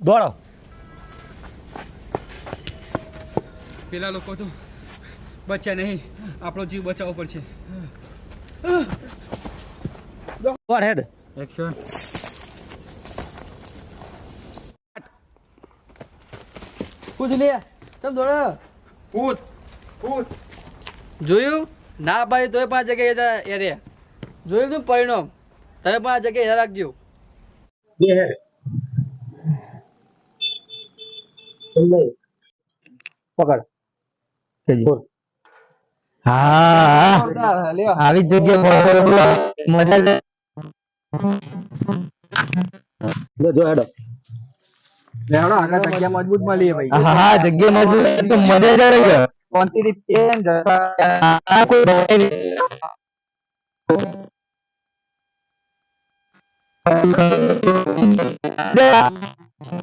દોડો. પેલા લોકો તો બચ્યા નહીં, આપણો જીવ બચાવવો પડશે. દોડ હેડ. એક્શન. કૂદ લે ચમ દોડો. કૂદ કૂદ. જોયું ના પાડી તોય 5 જગ્યાએ એ રે જોયું તું પરિણામ. તમે 5 જગ્યાએ યાદ રાખજો. બે હેડ. પકડ. હા લ્યો આવી જગ્યા મજા જો હેડો. લેવડો આગળ જગ્યા મજબૂત મળી ભાઈ. હા જગ્યા મજબૂત તો મજા જ આવે. કોન્ટિટી ચેન્જ આ કોઈ